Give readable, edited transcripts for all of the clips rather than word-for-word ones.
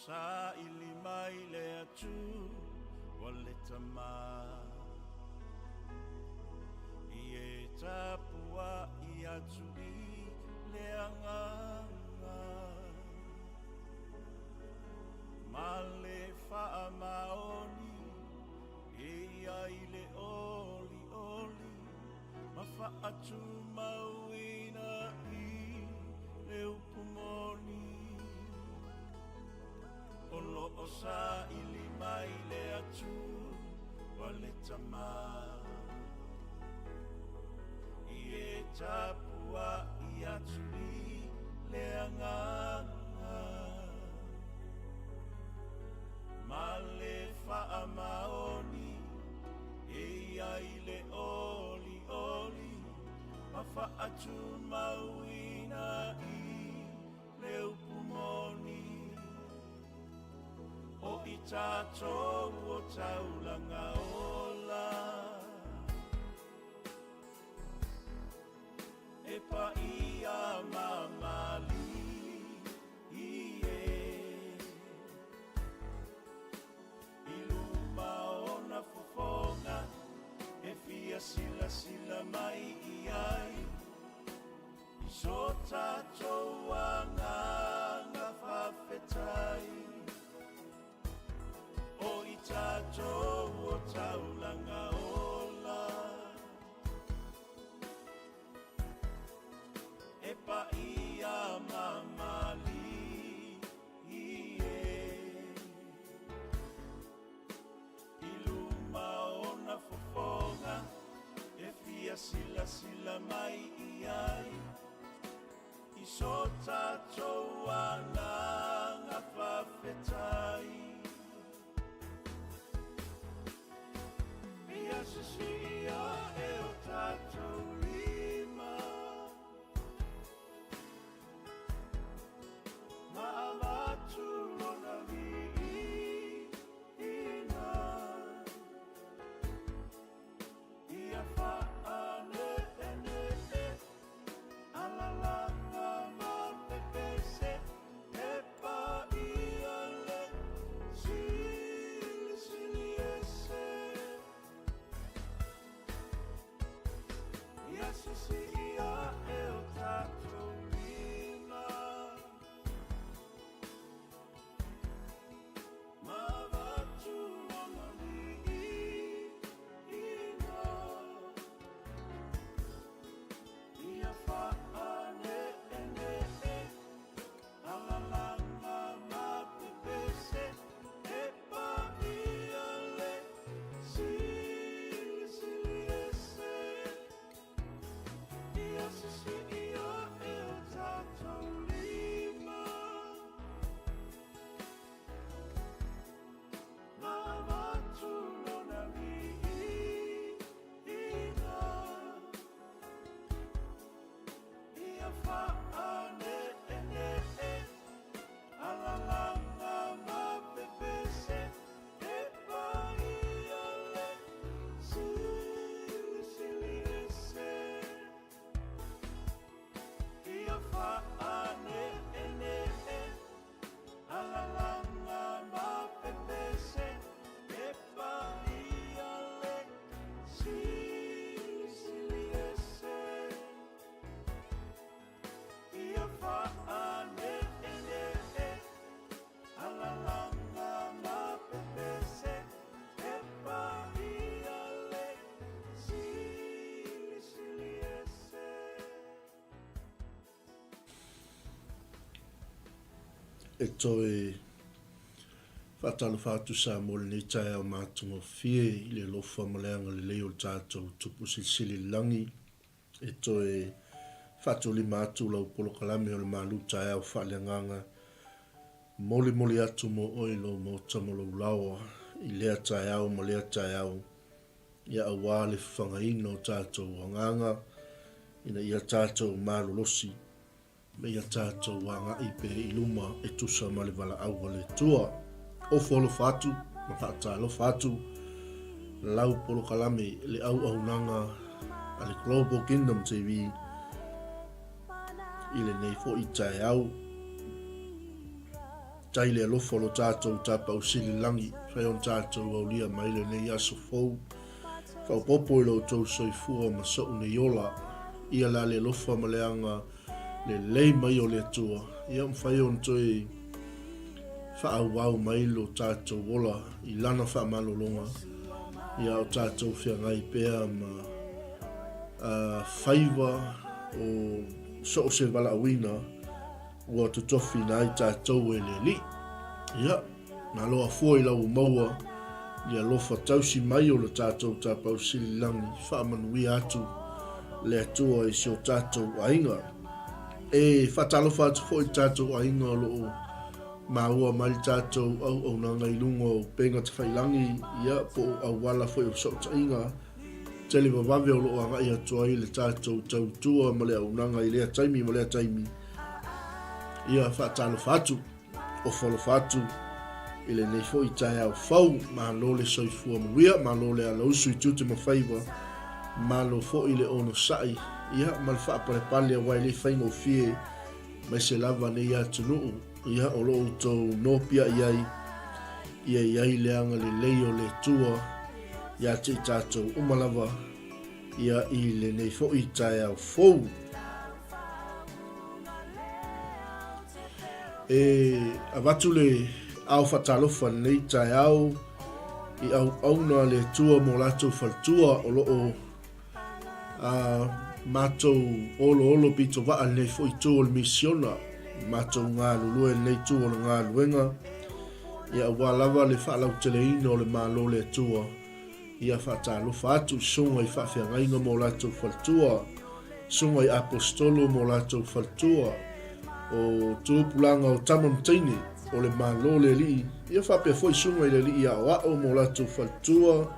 𝚘𝚙𝚎𝚘𝚜 Male whaamaoni ai le oli oli ma whaatu mauina I le upumoni o loo sa ili mai le atu wa le tama I e tapua I atu I le anganga Male whaamaoni ai le oli oli ma whaatu mauina I le upumoni o I tātou o taulanga ola e pa ia mamali fofonga e fia sila sila mai I ai I so tātou anga whawhetai o I tātou o taulanga ola e pa ia mamali fofonga e fia sila sila mai I ai I so tātou anga whawhetai Ia sisia e o tātou lima Ma amatu lona e toi whatalu whātu sa mole ni Taeao mātungo fie I le lofa maleanga le leo tātou tupu sili langi e toi whatuli mātu lau polokalame o le Malū Taeao Faaleagaga mole atu mo oilo mo tamolo lawa I lea Taeao mo lea Taeao ia awa le whangaina o tātou wanganga ina ia tātou malolosi me ia tātou wanga I pe I luma e tusa ma le wala au le tua o folo fatu ma whaatalo fatu lau polo kalame le au nanga a le Global Kingdom TV I le nei fo I Taeao tai le alofa lo tātou 𝚟𝚑𝚙𝚢𝚑𝚜 whai on tātou au lia mai le nei aso fou. Whaupopo i lo tau soifua ma so une iola. Ia la le alofa ma le anga le lei mai o le atua. Ia mwhai on toi whaau mai lo tātou ola i lana wha malolonga. Ia o tātou whia ngai pēa ma whaiva o so se wala awina ua tutofi na i tātou e le li. Ia, na loa fua i lau maua ia lofa tausi mai o le tātou 𝚟𝚑𝚙𝚢𝚑𝚜 whaamanui atu le atua i sio tātou ainga. E whatalofa atu fo i tātou ainga o loo maua mai tātou au nanga i lunga o penga te whailangi ia po au wala fo i o sok tainga. Tele wawave o loo anga i atua i le tātou tautua ma le au nanga i lea taimi ma lea taimi. Ia whatalofa atu o whalofa atu i le nei fo i Taeao fau ma lo le soifua maria ma lo le alausu i tute ma whaiva ma lo fo i le ono sai ia ma le whaapare wai le whaingo fie mai se lava nei atu nuu ia o lo tau nopia iai le anga le leio le tua ia te tātou umalava ia i le nei fo i Taeao fau. Avatu le au whatalofa nei Taeao i au na le tua mo latou faltua o loo matou olo pito waa nei fo i tua o le misiona matou ngā lulue nei tua o le ngā luenga ia walawa le whaalau teleina o le malo le tua ia whatalofa atu sunga i whawhiangainga mo latou faltua sunga i apostolo mo latou faltua o tūpulanga o tamamtaine o le malo le li ia whapea foi sunga i le li ia o mo latou faltua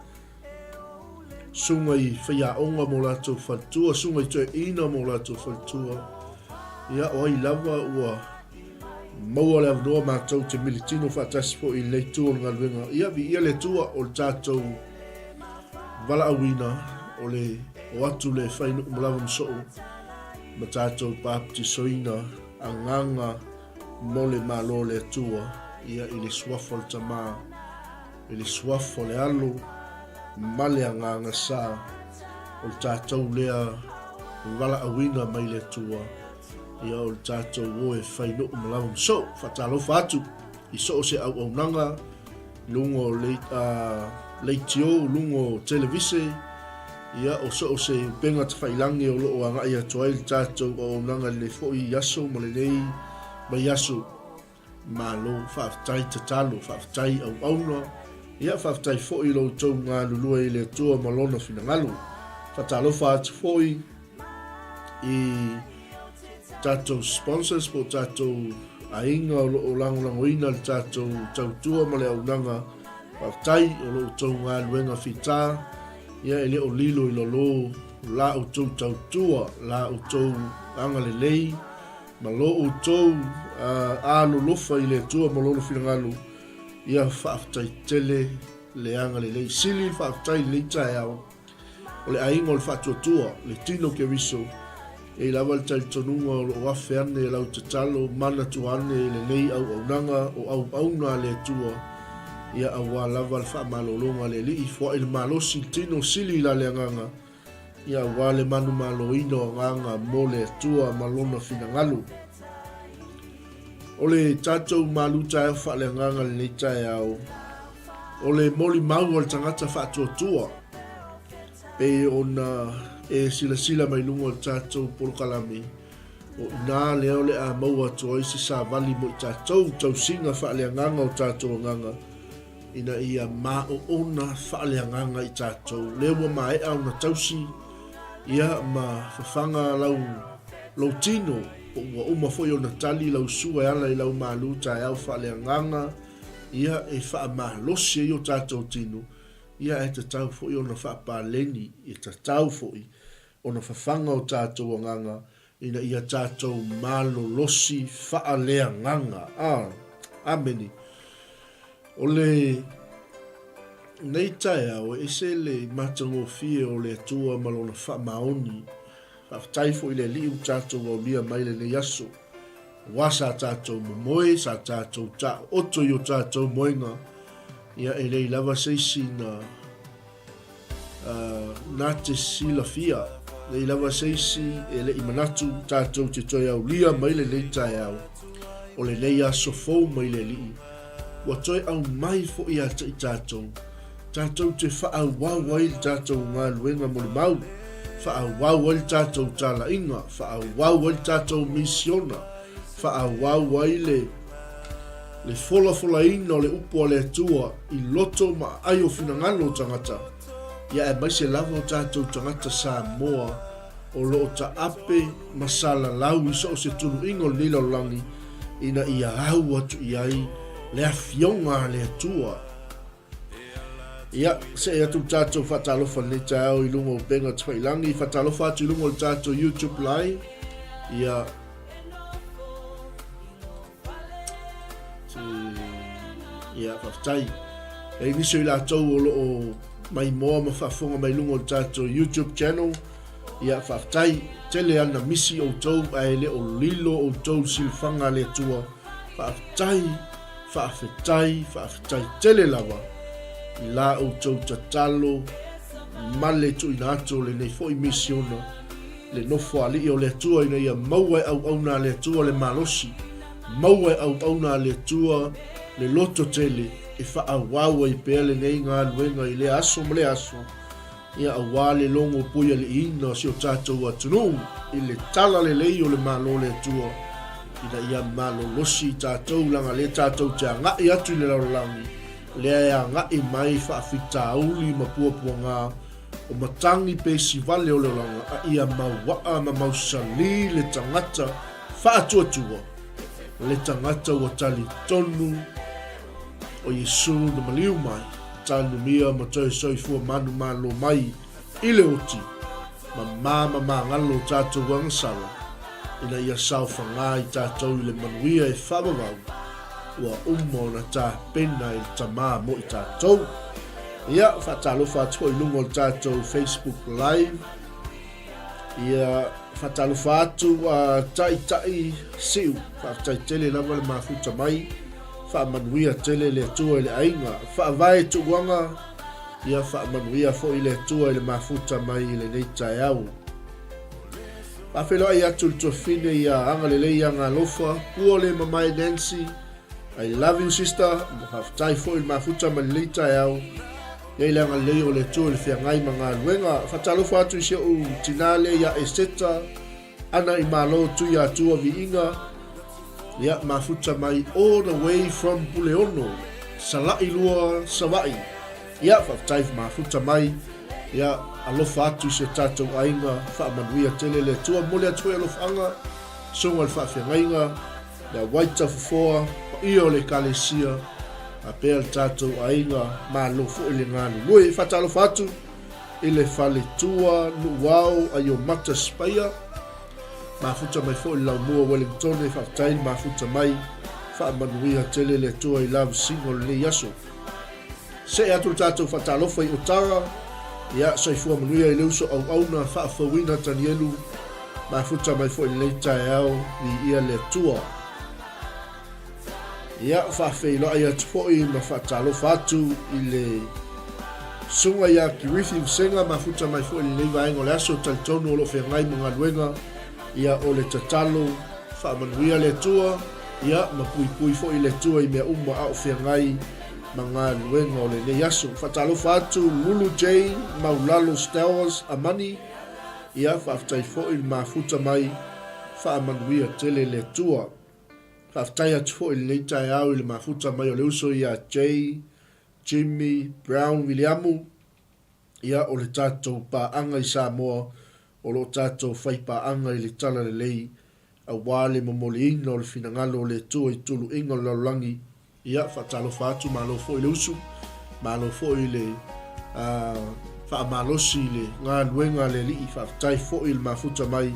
sunga i whaiaonga mo latou faltua sunga i tue ina mo latou faltua ia o ai lava ua maua le avanoa mātou te militino whaatasi fo i nei tua o ngā luenga ia vi ia le tua o le tātou wala awina o le o atu le whainu umalawa msoo ma tātou pāpti soina anganga mo le malo le tua ia i le suafo le tamā i le suafo le alo ma le anganga sa o le tātou lea wala awina mai le tua ia o le tātou o e whainu umalawa mso whatalofa atu i so se au nanga lungo leitio lungo televise ia o so se penga te whailangi o loo anga ia toai le tātou o nanga le foi yaso mo le nei mai yaso malo whaafitai te talo whaafitai au auna ia whaafitai foi lo tau ngā lulua i le tua malona whina whatalofa atu foi i tātou sponsors po tātou ainga o loo langolangoina le tātou tautua ma le au nanga whaafitai o loo tau ngā luenga whita ia ele o lilo i lolo la o tau tautua la o tau anga le lei ma lo o tau alo lofa i le tua ma lolo whirangalu ia whaafitai tele le anga le lei sili whaafitai le Taeao o le ainga o le whaatuatua le tino ke riso e lava le talitonunga o lo wafe ane e lau tatalo mana tuane le lei au aunanga o au auna le tua ia awa lava le whaamalolonga le li fwa il malosi tino sili la le anganga ia wale manu maloino anganga mo le tua malona whinangalu o le tātou Malū Taeao wha le anganga le nei Taeao o le moli mau o le tangata whaatuatua e ona e sila mai lungo le tātou polokalami o nā leo le a maua toa isi sa vali mo i tātou tausinga wha le anganga o tātou anganga ina ia ma o ona whaaleanganga i tātou. Lewa mai au na tausi ia ma whawhanga lau tino o ua uma foi o na tali lau sua ala i lau Malū Taeao whaaleanganga ia e wha ma losi i o tātou tino ia e tatau foi o na whaapaleni e tatau foi o na whawhanga o tātou anganga ina ia tātou malo losi whaaleanganga. Ameni. O le nei Taeao e se le matango fie o le atua malona wha maoni whaftai fo i le liu tātou o lia mai le ne yaso wa sa tātou momoe, sa tātou ta oto i o tātou moenga, ia e lei lava seisi na te sila fia, lei lava seisi e le imanatu tātou te toi au lia mai le nei Taeao, o le nei aso fou mai le lii, wa toi au mai fo i ata i tātou, tātou te wha au wawai tātou ngā luenga mo le mau, wha au wawai tātou tāla inga, wha au wawai tātou misiona, wha au wawai le fola ina o le upo le atua i loto ma ai o finangalo tangata. Ia e mai se lava o tātou tangata sa moa o lo ta ape masala lau i so se tunu ingo ni laulangi ina ia au atu i ai le afionga le atua. Ia se atu tātou whatalofa ni Taeao i lungo o penga Twailangi, whatalofa atu i lungo o tātou YouTube live. Ia whaftai. E niso i la tau o loo mai moa ma whafonga mai lungo o tātou YouTube channel. Ia whaftai. Tele ana misi o tau ai le o lilo o tau silfanga le tua. Whaftai. Tele lava. I la o tau tatalo. Male tu inato le nei foi misiona. Le nofo ali o le tua ina ia maua au na le tua le malosi. Maua au na le tua le loto tele e wha awawa i pēle nei ngā luenga i le aso ma le aso. Ia awa le longo puia le ina si o tātou atunu i le tala le lei o le malo le tua. Ina ia malo losi tātou langa le tātou te ngai atu i le laulangi. Le a ngai mai wha whita auli ma puapua ngā o matangi pe si vale o le langa a ia mawaa ma mausali le tangata wha atua. Le tangata o tali tonu o Yesu na maliu mai, tanu mia ma toi soifua manu malo mai, ile oti, ma ngalo tātou wangsala, ina ia sau whanga i tātou i le manuia e whabawau, ua umo na tā pena i tamā mo i tātou. Ia, whatalofa atua i lungo tātou Facebook live, ia whatalofa atu tai siu, whaftai tele lava le mafuta mai, whaamanuia tele le atua i le ainga, whaavae tuwanga, ia whaamanuia fo i le atua i le mafuta mai i le nei Taeao. Whawheloa i atu le tuafine i a anga le lei anga lofa, kua le mamai Nancy, I love you sister, whaftai fo i le mafuta mai le nei Taeao, ia i le anga lei o le atua i le whiangai mga luenga, whatalofa atu i se u tinale ia e seta, ana i malo tu i atua vi inga, ia mafuta mai all the way from Puleono, salai lua sawai. Ia whaftai mafuta mai, ia alofa atu se tātou ainga, whaamanuia tele le tua mole atua alofa anga, songa le whawhiangainga, le waita fufoa, i o le kalesia, a pēr tātou ainga, malo fo i le ngāni. Nui whatalofa atu, i le whale tua, nuwao, a yo mata spaia, mafuta mai fo i lau mua Wellington e whaftai mafuta mai whaamanuia tele le tua i lau singo le yaso. Se atu tātou whatalofa i Otara, ia saifua manuia i leuso au na whaafawina tanielu, mafuta mai fo i le Taeao i ia le tua. Ia whaafeilo ai atu fo i ma whatalofa atu i le sunga ia ki rifi usenga, mafuta mai fo i le vaengo le aso talitono o lo whengai mga luenga, ia o le tatalo, whaamanuia le tua, ia mapui fo i le tua i mea uma au whiangai mga luenga o le ne yaso. Whatalofa atu Lulu J, Maulalo Stowers, Amani, ia whaftai fo i mafuta mai, whaamanuia tele le tua. Whaftai atu fo i le Taeao i le mafuta mai o le uso ia J, Jimmy, Brown, Williamu, ia o le tātou pa anga i Samoa, o lo tātou whaipa anga i le tala le lei, a wale momole ina o le finangalo o le tua i tulu inga o laulangi, ia whatalofa atu malo fo i le usu, malo fo i le whaamalosi i le ngā luenga le li i whaftai fo i le mafuta mai,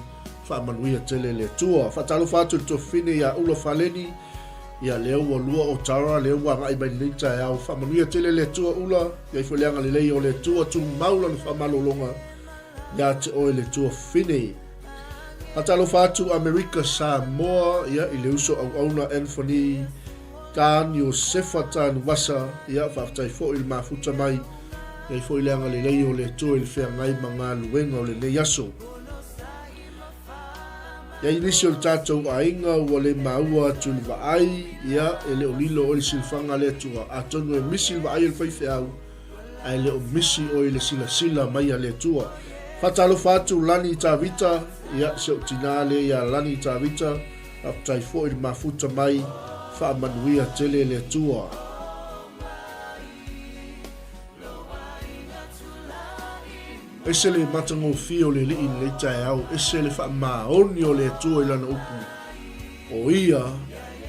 whaamanuia tele le tua. Whatalofa atu to fine ia ula faleni, ia leo wa lua o tara, leo wa ngai mai nei Taeao, whaamanuia tele le tua ula, ia i fweleanga le lei o le tua tu maula le whaamalolonga, ia te oe le tua fine. Atalo fatu Amerika Samoa ia i le uso au auna Anthony Tan Yosefa Tan Wasa ia whaftai fo il mafuta mai ia fo ileanga le leio le to il fea ngai manga luenga o le ne yaso. Ia inisi o le tātou ainga ua le maua atu le vaai ia e le o lilo o le silfanga le atua atonu e misi le vaai le whaife au ai le o misi o le sila sila mai a le atua. Fatalo fatu lani tavita ia se o tina le ia lani tavita aptai fo il mafuta mai fa manuia tele le atua. Ese le matango fio le lii le Taeao, ese le wha maoni o le atua ilana upu. O ia,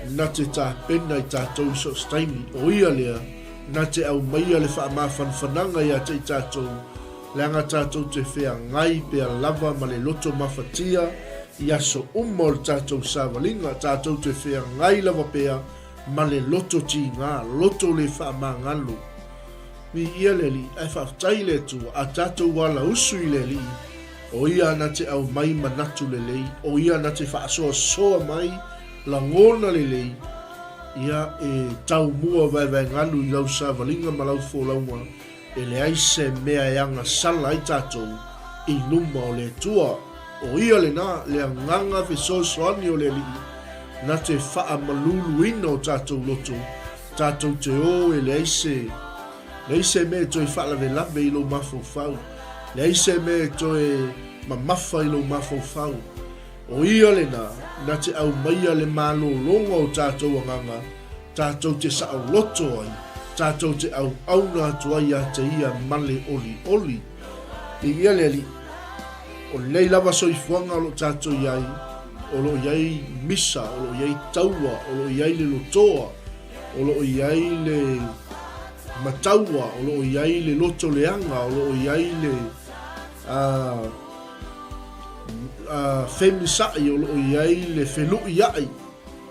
na te tā pena i tātou so staimi. O ia lea, na te au maia le wha mawhanwhananga ia te i tātou. Le anga tātou te whea ngai pea lava ma le loto mawhatia. Ia so umma o le tātou sāwalinga, tātou te whea ngai lava pea ma le loto ti ngā, loto le wha mangalo. Mi ia le li, ai whaftai le tua, a tātou wala usu i le li, o ia na te au mai manatu le lei, o ia na te whaasoa soa mai, la ngona le lei, ia e tau mua vai ngalu i lau sāwalinga ma lau fōlaunga, e le aise mea yanga sala i tātou, i luma o le tua, o ia le nā, le anganga whi soani o le li, na te wha malulu ina o tātou loto, tātou te o e le aise, leise me toi whalawe lawe i lo mafofau. Leise me toi mamafa i lo mafofau. O ia le na te au maia le malo longa o tātou anganga, tātou te sa au loto ai, tātou te au auna tuai a te ia male oli oli. I ia le li, o lei lava soifuanga o lo tātou iai, o lo iai misa, o lo iai taua, o lo iai le lotoa, o lo iai le mataua, o lo iai le loto leanga, o lo iai le femisai, o lo iai le felu iai,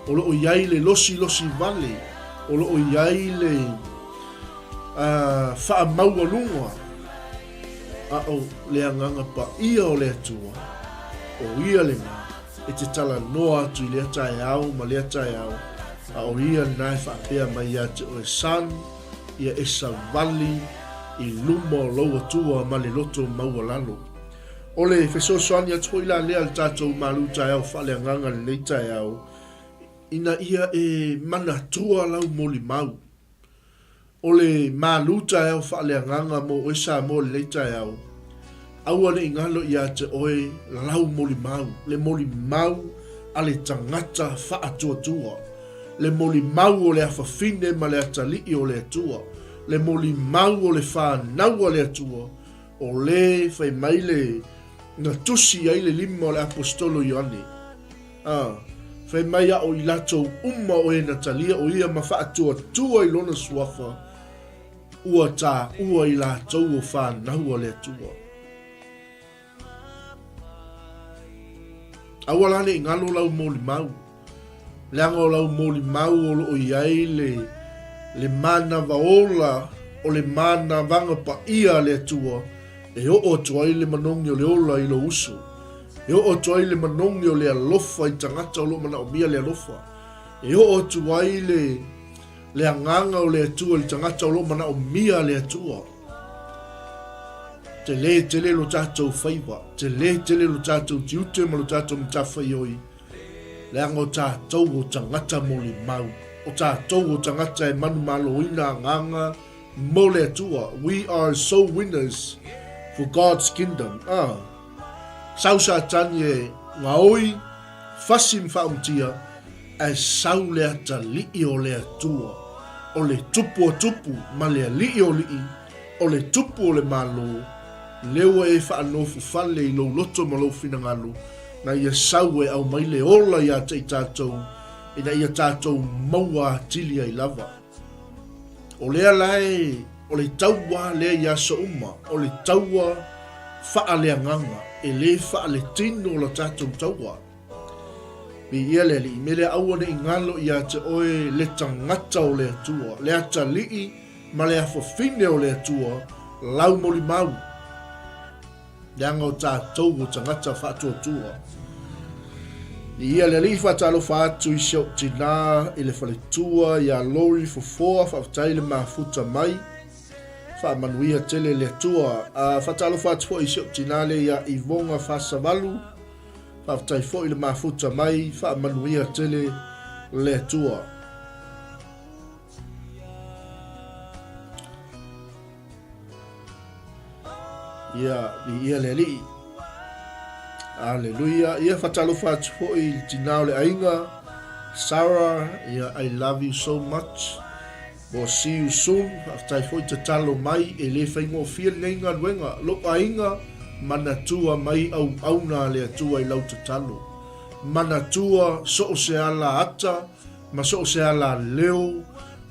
o lo iai le losi vale, o lo iai le wha maua lunga, a o le anganga pa ia o le atua, o ia le ngā, e te tala noa atu i le Taeao, ma le Taeao, a o ia nai whapea mai ate o e san, ia esa vali i luma o lau atua ma le loto maua lalo. O le whesosoani atu ila lea le tātou Malū Taeao Faaleagaga le nei Taeao, ina ia e mana tua lau moli mau. O le Malū Taeao Faaleagaga mo o esa mo le nei Taeao, aua le ingalo ia te oe lau moli mau, le moli mau a le tangata wha atua. Le moli mau o le awhawhine ma le atalii o le atua. Le moli mau o le whanau o le atua. O le whai mai le na tusi ai le lima o le apostolo Ioane. Whai mai a o i latou umma o e natalia o ia ma wha atua tua i lona suafa. Ua tā ua i latou o whanau o le atua. Awalane i ngalo lau moli mau. Leanga o lau moli mau o iai le mana vaola o le mana vanga pa ia le atua e o tuai le manongi o le ola i lo uso. E o tuai le manongi o le alofa i tangata o lo mana o mia le alofa. E o tuai le anganga o le atua i tangata o lo mana o mia le atua. Te le lo tātou whaiwa. Te le lo tātou tiute ma lo tātou mtawhai oi. Leanga o tātou o tangata moli mau. O tātou o tangata e manu malo ina nganga mo le atua. We are soul winners for God's kingdom. Sausa tani e ngaoi, fasim whaumtia, e sau le ata lii o le atua. O le tupu o tupu, ma le lii o lii, o le tupu o le malo. Lewa e whaanofu whale i lo loto ma lo finangalu. Na ia sau e au mai le ola ia te i tātou, e na ia tātou maua tilia i lava. O lea lai, o le taua lea ia sa uma, o le taua wha lea nganga, e le wha le tino la tātou taua. Mi ia le li, me le awane i ngalo ia te oe le tangata o le atua, le ata lii, ma le awhawhine o le atua, lau moli mau. Leanga o tātou o tangata whaatua tua. Ia le li whatalo whātu I 𝚟𝚑𝚙𝚎𝚘 I le whaletua ia lori fofoa whawtai le mafuta mai. Whaamanuia tele le tua. Whatalo whātu fo I 𝚟𝚑𝚙𝚎 le ia I vonga whasavalu. Whawtai fo I le mafuta mai. Whaamanuia tele le tua. Ia le li. Hallelujah. Ia whatalo whātu fo I tinao le ainga. Sarah, ia I love you so much. We'll see you soon. Whawtai fo I te talo mai. E le whaingo fia nenga nuenga. Lo ainga. Mana tua mai au auna le atua I lau te talo. Mana tua so se ala ata. Ma so se ala leo.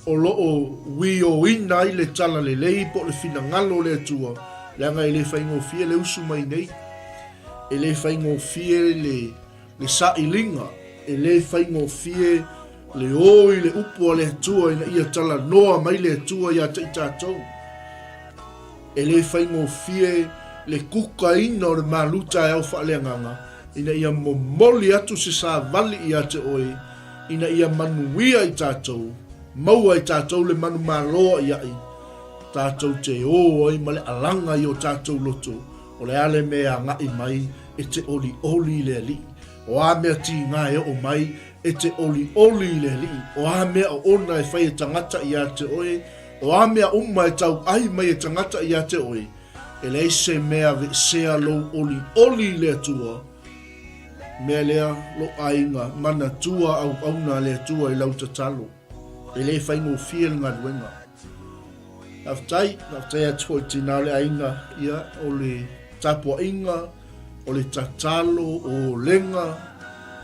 O loo wi o ina I le tala le lei. Po le fina ngalo le atua. Leanga I le whaingo fia le usu mai nei. E le whaingo fie le sailinga. E le whaingo fie le oi le upo le atua ina ia tala noa mai le atua ia te tātou. E le whaingo fie le kuka ina o le Malū Taeao Faaleagaga ina ia momoli atu se sa vali ia te oi ina ia manuia I tātou. Maua I tātou le manu maloa ia I. Tātou te o oi ma le alanga I o tātou loto. O le ale mea ngai mai e te oli oli le li. O a mea ti ngai o mai e te oli oli le li. O a mea o ona e whai e tangata I a te oe. O a mea umma e tau ai mai e tangata I a te oe. E le se mea ve sea lo oli oli le tua. Mea lea lo ainga mana tua au auna le tua I lau te talo. E le whaingo fia ngā duenga. Naftai a tui tina le ainga ia o le tapua inga, o le tatalo, o lenga,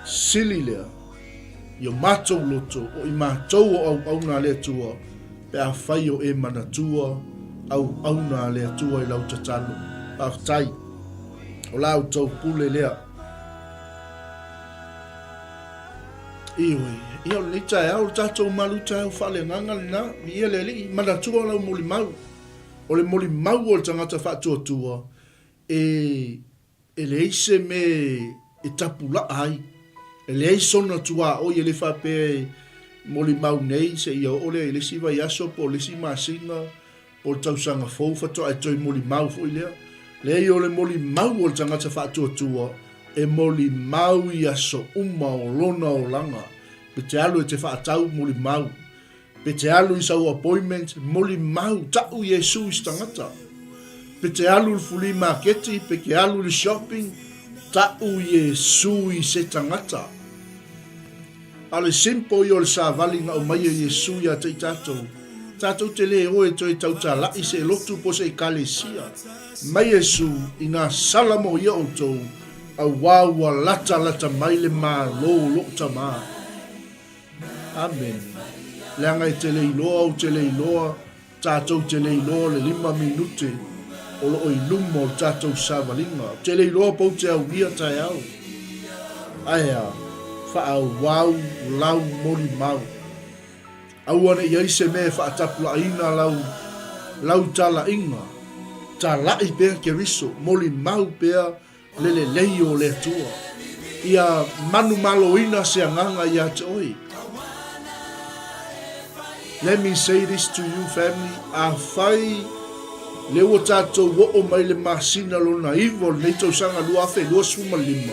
sili lea. Io mātou loto, o I mātou au auna le tua, pe a whai o e mana tua, au auna le tua I lau tatalo. Naftai, o lau tau pule lea. Ioi, ia o le Taeao, o tātou Malū Taeao Faaleagaga lena, ia le li, mana tua lau moli mau. O le moli mau o le tangata whātua tua, e le eise me e tapula ai. E le eise ona tua o i le whape moli mau nei, se ia o le si vai aso po le si masinga, po le tausanga fau whatoa e toi moli mau fo I lea. Le o le moli mau o le tangata whātua tua, e moli mau I aso uma o lona o langa. Pe te alu e te whaatau moli mau. Pe te alu I sau appointment, moli mau, tau Yesu I stangata. Pe te alu le fuli marketi, pe te alu le shopping, tau Yesu I se tangata. Ale simpo I o le sa vali nga o mai Yesu ia te tātou. Tātou te le oe toi tau tā lai se lotu po se kalesia. Mai Yesu I ngā salamo ia o tau, a wawa lata mai le mā lo ta mā. Amen. Leanga I te le iloa o te le iloa, tātou te le iloa le 5 minute, o lo I lumo o tātou savalinga. Te le iloa pou te au nia Taeao. Aia, whaau wau lau mori mau. Auane I aise me whaatapula ina lau tala inga. Ta lai pēr ke riso, mori mau pēr lele leio le tua. Ia manu malo ina se anganga ia te oi. Let me say this to you, family. A whai leo tātou wo o mai le masina lo na iwo nei tau sanga lua fe lua suma 5.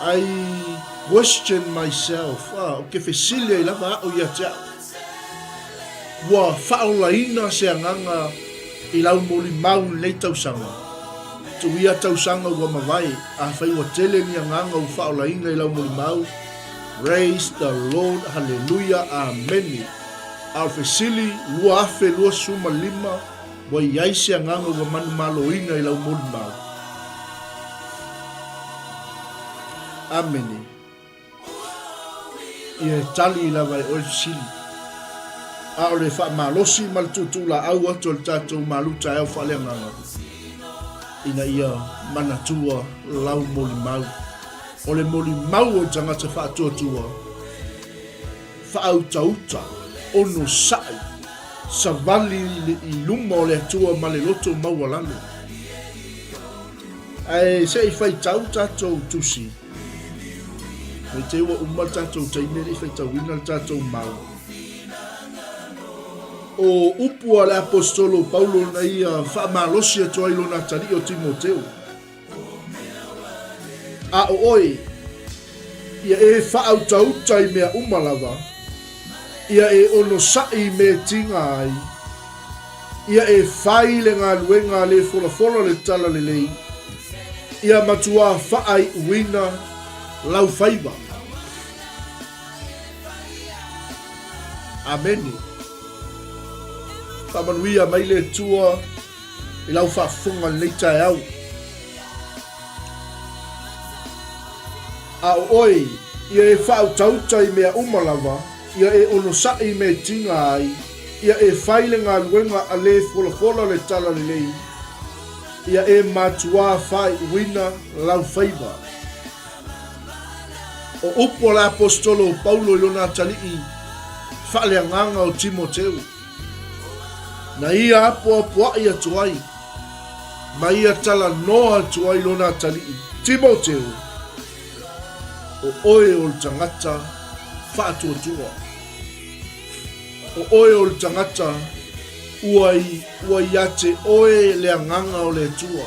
I question myself. O ke whesilia I lava o ia te au. Wa whaola ina se anganga I lau moli mau nei tau sanga. Tu ia tau sanga ua mawai. A whai wa tele ni anganga u whaola ina I lau moli mau. Praise the Lord, hallelujah, amen. Alfesili, lua afe, lua suma 5, wa iaise anganga wa manu malo ina I lau moli mau. Amen. Ia tali I lava I alfesili. A ole wha malosi mal tutula au atu le tātou Malū Taeao Faaleagaga. Ina ia manatua lau moli mau. O le moli mau o tangata whaatuatua. Whautauta, ono sai, sa vali I luma o le atua ma le loto maua lalo. Ai se I whai tau tātou tusi. mai te ua uma tātou taime i whaitawina tātou mau. O upua le apostolo Paulo na ia whaamalosi atua ilo na tari o Timoteo. A o oi, ia e whaauta i mea umalawa, ia e ono sai me tinga ai, ia e whai le ngā luenga le fola le tala le lei, ia matua whaai uina lau whaiba. Ameni. Whamanuia mai le tua i lau whaafunga nei Taeao. A oi, ia e whautauta i mea umalawa, ia e ono sai me tinga ai, ia e whaile ngā luenga a le fola le tala le lei, ia e matua whai uina lau whaiba. O upo le apostolo Paulo ilona talii, whaaleagaga o Timoteo. Na ia apo ia tuai, ma ia tala noa tuai lona talii. Timoteo, o oe o le tangata whaatuatua. O oe o le tangata ua ate oe le anganga o le tua.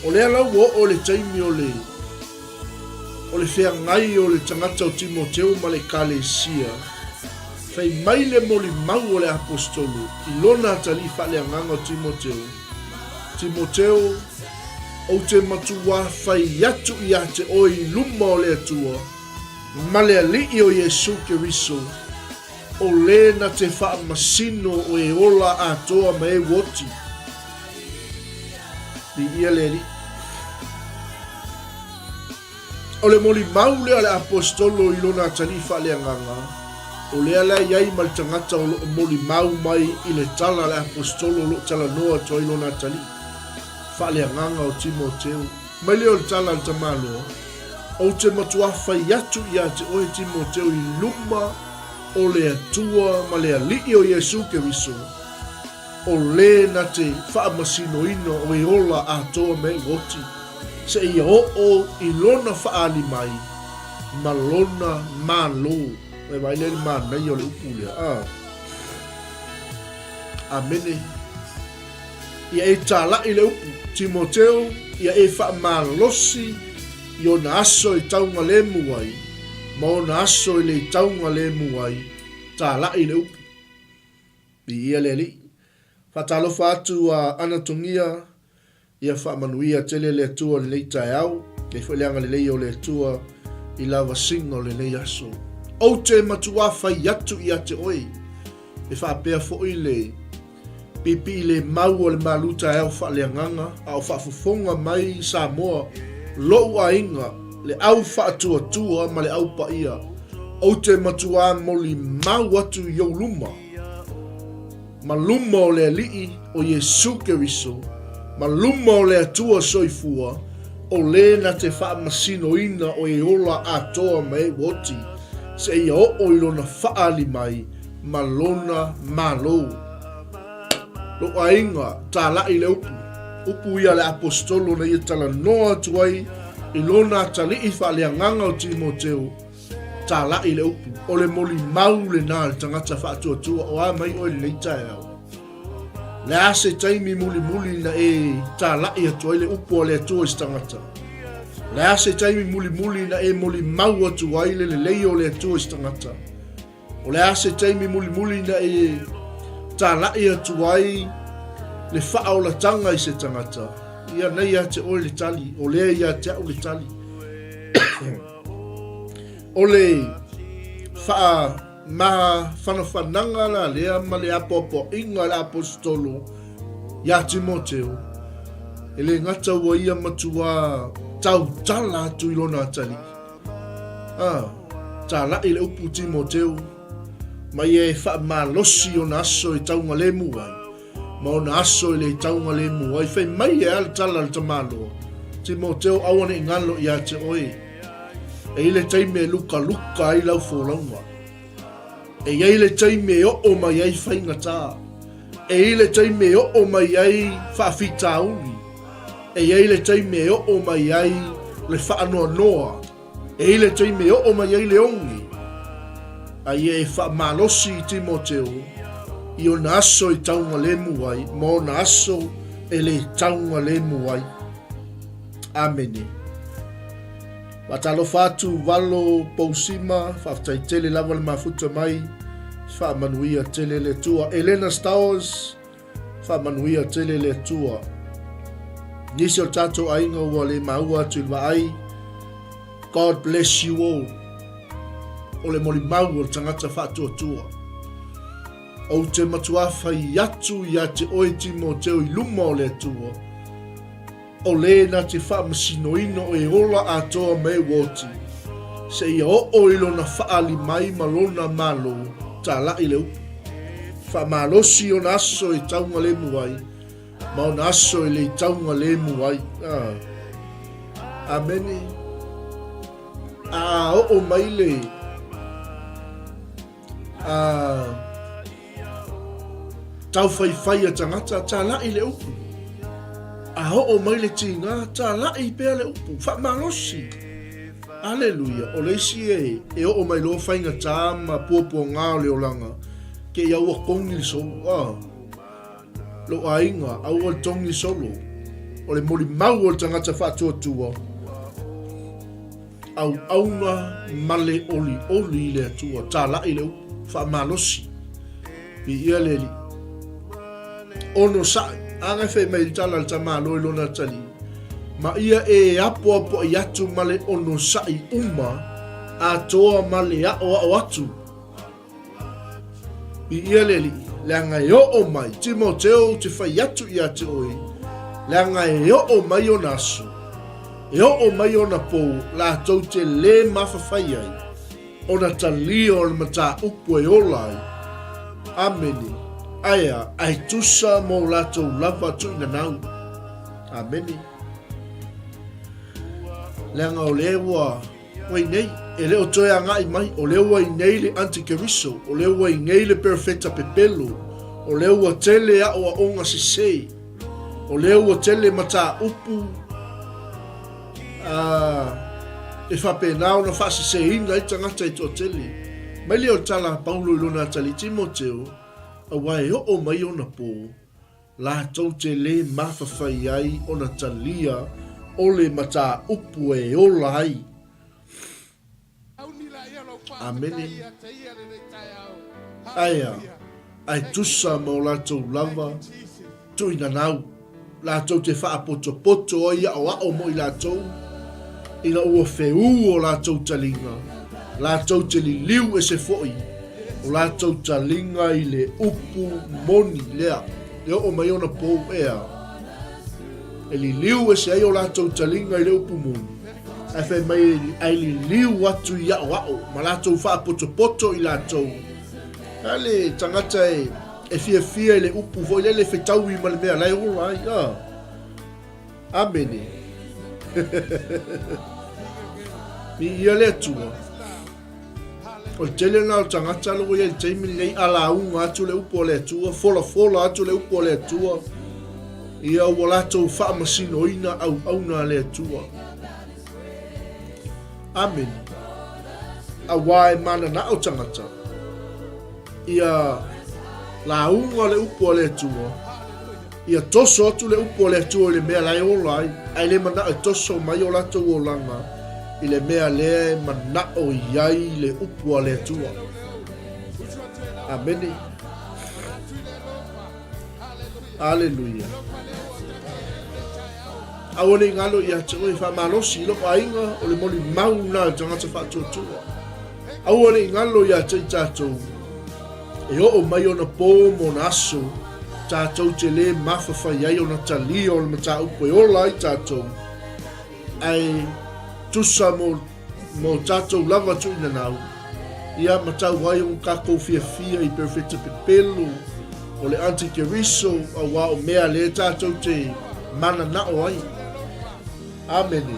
O le alau o le taimi o le whengai o le tangata o Timoteo ma le kalesia. Fai mai le moli mau o le apostolo i lona tali whaaleagaga o Timoteo. Timoteo, o te matua fai atu i ate o i luma o le atua, ma le alii o Yesu Keriso, o le na te whaamasino o e ola atoa ma e woti. Ni ia le li. O le moli mau le ale apostolo i lona tali whaaleagaga, o le ala iai ma le tangata o lo moli mau mai i le tala le apostolo lo tala noa to i lona tali. Faaleagaga o Timoteo, mai leo le tala le tamaloa, o te matua fai atu i ate oe Timoteo i luma o le atua ma le alii o Yesu Keriso, o le na te whaamasinoina o e ola atoa me goti, se ia o i lona whaali mai, ma lona Malū, e mai le manai o le upu lea. Amene. Ia e tala i le upu, Timoteo, ia e whaamalosi i o na aso i taunga le muai, ma o na aso i le taunga le muai, tala i le upu. I ia le li. Whatalofa atu a anatongia, ia whaamanuia tele le atua le Taeao, le whaleanga le lei o le atua i lava singa o le lei aso. O te matua whai atu i ate oi, e whaapea fo i le pipi le mau o le Malū Taeao Faaleagaga a o whaafofonga mai Samoa lou a inga le au whaatuatua ma le au paia o te matua moli mau atu i o luma. Ma luma o le alii o Yesu Keriso, ma luma o le atua soifua o le na te whaamasinoina o e ola atoa ma e woti, se ia o ilona whaali mai ma lona Malū. Lo ainga tala i le upu ia le apostolo na ia tala noa tuai i lona tali i whaaleagaga o Timoteo, tala i le upu o le moli mau le nā le tangata whaatuatua o a mai o le nei Taeao. Le ase taimi muli na e tala i atua i le upu o le atua i tangata. Le ase taimi muli na e moli mau atua i le lei o le atua i tangata. O le ase taimi muli na e tala i atuai le whaolatanga i se tangata. Ia nei a te oe le tali, o lea ia te au le tali. O le maha whanawhananga la lea ma le apopo inga le apostolo ia Timoteo. E le ngata ua ia matua tau tala atu ilona tali. Tala i le upu Timoteo. Ma ia e whaamalosi o na aso i taunga le muai. Ma o na aso i le taunga le muai. Whai mai e ala tala le tamalo. Timoteo awane i ngalo i a te oe. E ile taime luka ai lau fōlaunga. E ile taime o mai ai whaingata. E ile taime o mai ai whaafitauni. E ile taime o mai ai le whaanoa noa. E ile tei me o mai ai le ongi. Ai e wha malosi i Timoteo. I o na aso i taunga le muai. Mo na aso e le taunga le muai. Amene. Watalo fatu walo pausima. Whaftai tele lava le mafuta mai. Wha manuia tele le tua. Elena Stowers. Wha manuia tele le tua. Nisi o tato ainga ua le maua tulwa ai. God bless you all. O le mori mau o tangata whātua tua. O te matuafa i atu i a te oe Timoteo i luma o le tua. O le na te whaamasino ino o e ola a toa me woti. Se ia o ilo na whaali mai malona malo ta la i leu. Whaamalosi o na aso i taunga le muai. Ma o na aso i le taunga le muai. Ameni. O maile. Tau whai a tangata ta la i le upu. O maile tinga ta la i pea le upu. Whaamalosi. Aleluia. O leisi e o mailo whainga tāma puapua ngā o le olanga. Ke ia ua kongi solo. Lo ainga au o tongi solo. O le mori mau o tangata whātua tua. Au aunga male oli le atua. Tā la i le upu. Whaamalosi. I ia le li. Ono sa. Anga whai mai tala le tamalo i lona tali. Ma ia e apo i atu male ono sa i uma. A toa male o atu. I ia le li. Leanga e o mai. Timoteo te whai atu i ate oi. Leanga e o mai o naso. E o mai o na pou. La tau te le mawhawhai ai. O na talia o le mata upu e olai. Ameni. Aia, ai tusa mo lato lava tu ina nau. Ameni. Leanga o lewa wai nei. E leo toe anga i mai. O lewa i nei le 𝚟𝚑𝚙𝚎𝚘. O lewa i nei le perfecta pepelo. O lewa tele a o onga sisei. O lewa tele mata upu. E whapenao na whasise inga i tangata i tō tele. Mai leo tala Paulo i lona tali Timoteo. A wai o mai o na pō. La tau te le mawhawhai ai o na talia o le mata upu e o lai. Amene. Aia. Ai tusa mo la tau lava. Tu ina nau. La tau te wha poto o ia o ao mo i la tau. Ina ua wheu o la tau talinga. La tau te li liu e se foi. O la tau talinga i le upu moni lea. E o mai ona pou ea. E li liu e se ai o la tau talinga i le upu moni. E whai mai ai li liu atu i ao ao. Ma la tau wha poto i la tau. Ale tangata e fia i le upu voi le whetau i ma le mea lai o lai. Amene. Mi ia le atua. O tele na o tangata lo ia i teimi lei ala unga atu le upo le atua. Fola atu le upo le atua. Ia ua lato wha masino ina au na le atua. Amen. A wae mana na o tangata. Ia la unga le upo le atua. Ia toso atu le upo le atua le mea lai o lai. Ai le mana e toso mai o lato o langa. I le mea le mana o iai le upu le atua. Amene. Aleluia. Awane ngalo ia te oi whamalosi loko ainga o le moli mau na tangata whātua. Awane ngalo ia te tātou. E o mai o na pō mo na aso. Tātou te le mawhawhai ai o na talia o le mata upu e ola ai tātou. Ai tusa mo tātou lava tu ina nau. Ia matau ai o kako fia i perfecta pepelo. O le 𝚟𝚑𝚙𝚎𝚘 a wā o mea le tātou te mana na o ai. Amene.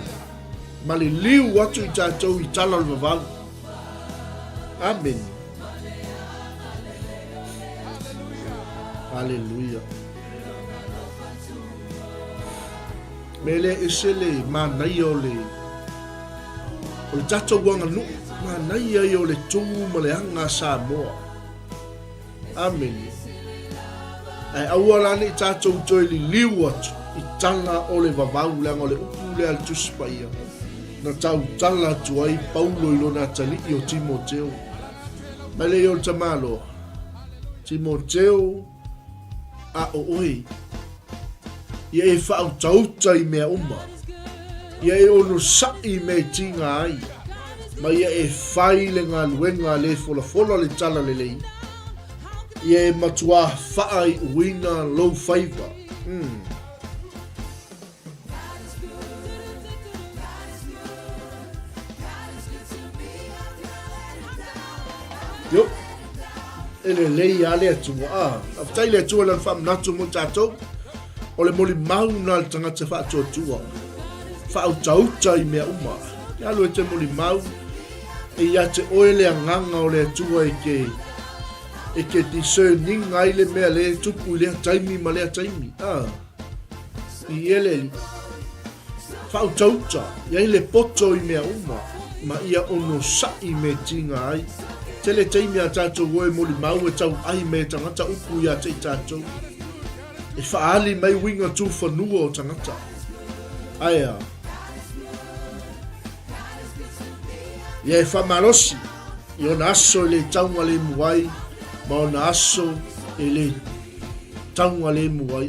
Mali liu watu i tātou i tala le vavalu. Amen. Hallelujah. Mele esele manai o le O le tatou wanga nu, ma nai ai o le tū ma le anga Samoa. Amen. Ai aua lani I tatou toi li liu atu, I tala o le vavau leanga o le upu le al tuspaia. Na tau tala atu ai Paulo ilo na tali I o Timoteo. Mai le o tamalo. Timoteo a o oi. Ia e whau tauta I mea uma. Ia e ono sai me tinga ai. Ma ia e whai le ngā luenga le fola le tala le lei. Ia e matua whaai uina low favor. Yo. Ele lei ale atua. Aftai le atua lan wha mnatu mo tatou. O le moli mau na le tangata wha atua tua. Wha au tauta I mea uma. Ia lo e te moli mau. E ia te oele a nganga o le atua e ke discerning ai le mea le tupu I lea taimi ma lea taimi. I ele li. Wha au tauta. Ia I le poto I mea uma. Ma ia ono sai me tinga ai. Tele taimi a tātou woe moli mau e tau ai me tangata upu ia te tātou. E whaali mai winga tū whanua o tangata. Aia. Ia e whamarosi. I ona aso le taunga le muai. Ma ona aso le taunga le muai.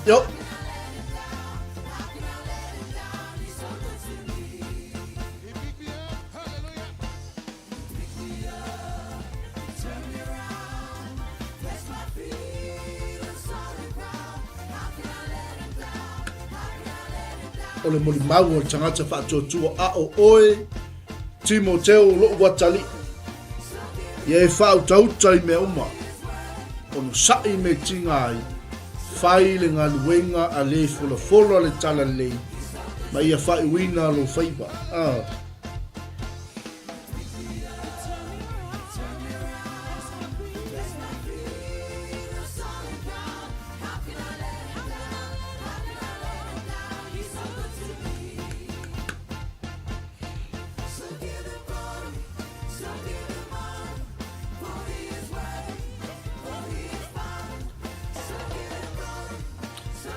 Yo. O le moli mau o tangata whaatotua a o oe Timoteo lo watali. Ia e whao tauta I mea uma. Ono sai me tinga ai. Whai le ngā luenga a le fola le tala lei. Ma ia whai wina lo whaiba.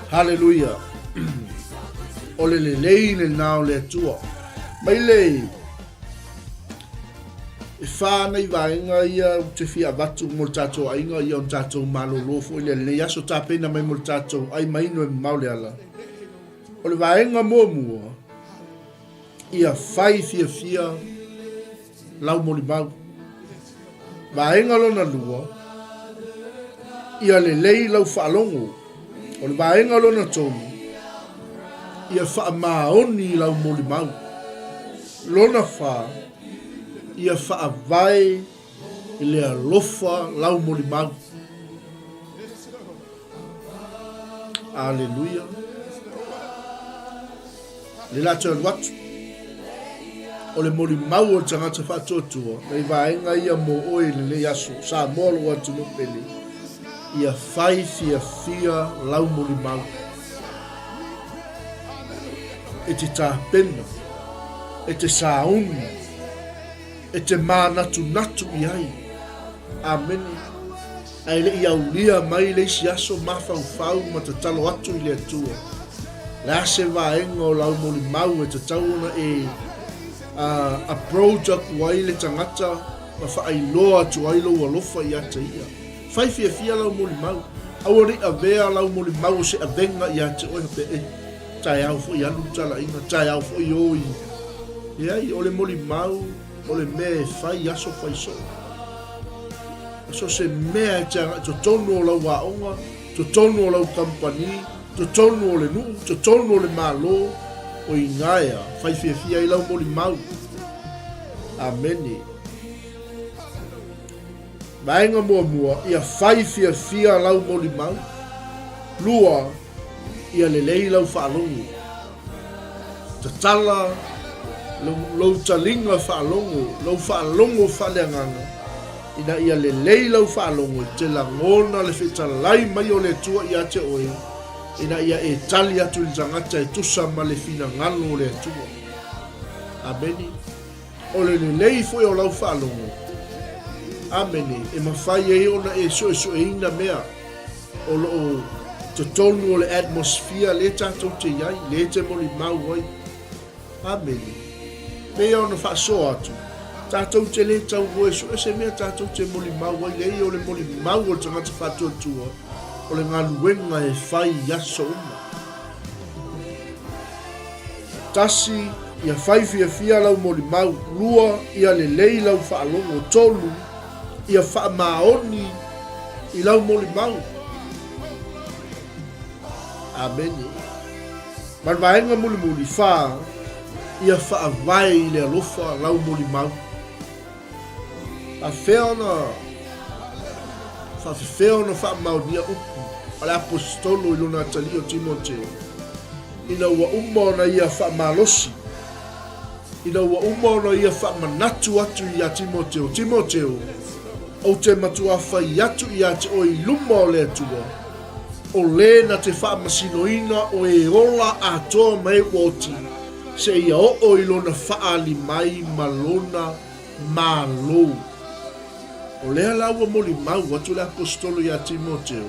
Hallelujah. Ole le lei le nao le atua. Mai lei. E whānei waenga ia te whia watu mo tātou ainga ia on tātou Malū fo ile le aso tāpena mai mo tātou ai maino e maule ala. Ole waenga mua. Ia whai fia lau moli mau. Waenga lona lua. Ia le lei lau whaalongo. O le vaenga lona tonu. Ia wha maoni lau moli mau. Lona wha. Ia wha vai I le alofa lau moli mau. Aleluia. Le lato al watu. O le moli mau o tangata whatotua. Nei vaenga ia mo oi le yaso. Sa molo watu no pele. Ia whai fia lau moli mau. E te tāpena. E te saunga. E te mānatu I ai. Amen. Ai le ia ulia mai le si aso mawhau ma te talo atu I le atua. Le ase vaenga o lau moli mau e te tauna a project wai le tangata ma whaailoa tu ailo alofa I ata ia. Fai fia lau moli mau. Awari a vea lau moli mau se a venga I ate oia pe e. Taeao fo I anu tala inga. Taeao fo I oi. Iai, ole moli mau. Ole me fai aso fai so. Aso se mea e tanga. To tonu o lau waonga. To tonu o lau kampani. To tonu o le nuu. To tonu o le Malū. O I ngaia. Fai fia I lau moli mau. Ameni. Vaenga mua ia whai fia lau moli mau. Lua ia le lei lau whaalongo. Ta tala lau talinga whaalongo. Lau whaalongo Faaleagaga. ina ia le leilau whaalongo te la ngona le whetalai mai o le tua ia te oe ina ia e tali atu le tangata e tusa ma le fina ngano o le tua. Ameni. O le lei foi o lau whaalongo. Ameni. E mawhai e ona e so e ina mea o lo te tonu o le atmosphere le tātou te iai, le te moli mau ai. Ameni. Mea ona whaasoa atu. Tātou te le tau voe so e se mea tātou te moli mau ai, le o le moli mau o le tangata whātua tua, o le ngā luenga e whai yaso uma. Tasi, ia whai fia lau moli mau, lua ia le lei lau whaalongo, tolu, ia wha maoni i lau moli mau. Ameni. Marvaenga muli wha, ia wha vai le alofa lau moli mau. A feona wha maunia upu ale apostolo i lona tali o Timoteo. Ina ua umona ia wha malosi. Ina ua umona ia wha manatu atu ia Timoteo. Timoteo, o te matua whai atu ia te o i luma o le atua. O le na te wha masinoina o e ola a toa mai woti. Se ia o i lona wha ali mai malona Malū. O lea laua moli mau atu le apostolo ia Timoteo,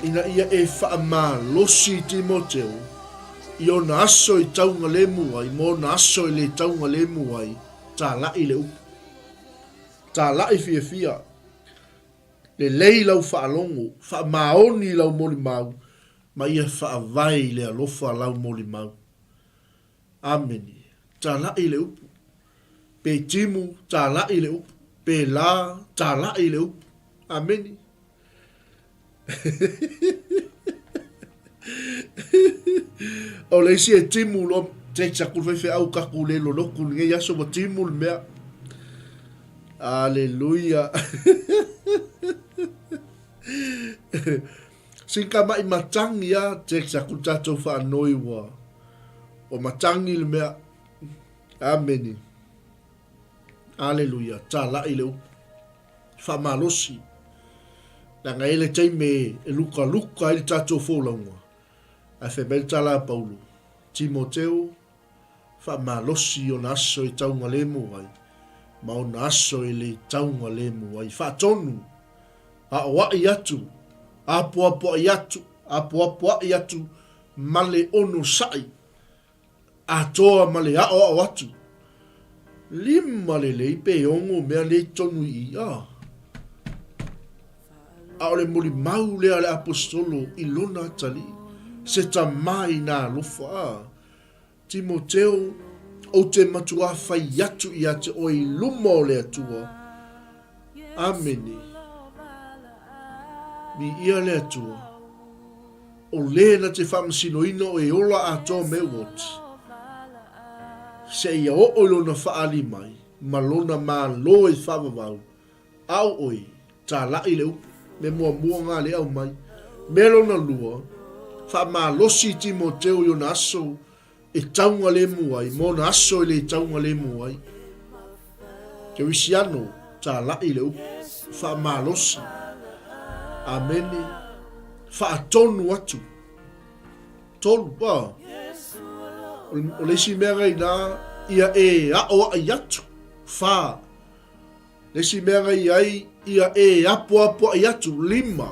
ina ia e wha malosi Timoteo, i o na aso i taunga le muai, mo na aso i le taunga le muai, tā lai le upu. Tā lai fia. Le lei lau wha alongo, wha maoni lau moli mau, ma ia wha vai le alofa lau moli mau. Ameni. Tā lai le upu. Pe timu, tā lai le upu. Pe la, tā lai le upu. Ameni. O le si e timu lo, te chaku fe au kaku le lo loku, nge yaso wa timu le mea. Aleluia. Sika mai matangi ya, te chaku tato wha anoi wa. O matangi le mea. Ameni. Aleluia, tā lai leu, wha malosi. Na ngai ele teime e luka ele tātou fōlaunga. A whemel tala Paulo. Timoteo, wha malosi o na aso i taunga le muai. Ma o na aso i le taunga le muai. Wha tonu, a wai atu, a puapua i atu, male ono sai. A toa male a o atu. Lima le pe ongo mea le tonu i a. A ole moli mau le ale apostolo i lona tali. Se ta mai na lofa a. Timoteo, o te matua whai atu i ate o i luma le atua. Ameni. Mi ia le atua. O le na te whamasino ino e ola a toa me woti. Se ia o lona whaali mai, ma lona Malū e whawawau. Au oi, tā lai leu, me mua ngā le au mai. Me lona lua, wha malosi Timoteo i o na aso e taunga le muai, mo na aso e le taunga le muai. Ke wisi ano, tā lai leu, wha malosi. Amene, wha atonu atu. Tonu pa. O lesi mea ngai nā, ia e ao ai atu, wha. Lesi mea ngai ai, ia e apo ai atu, lima.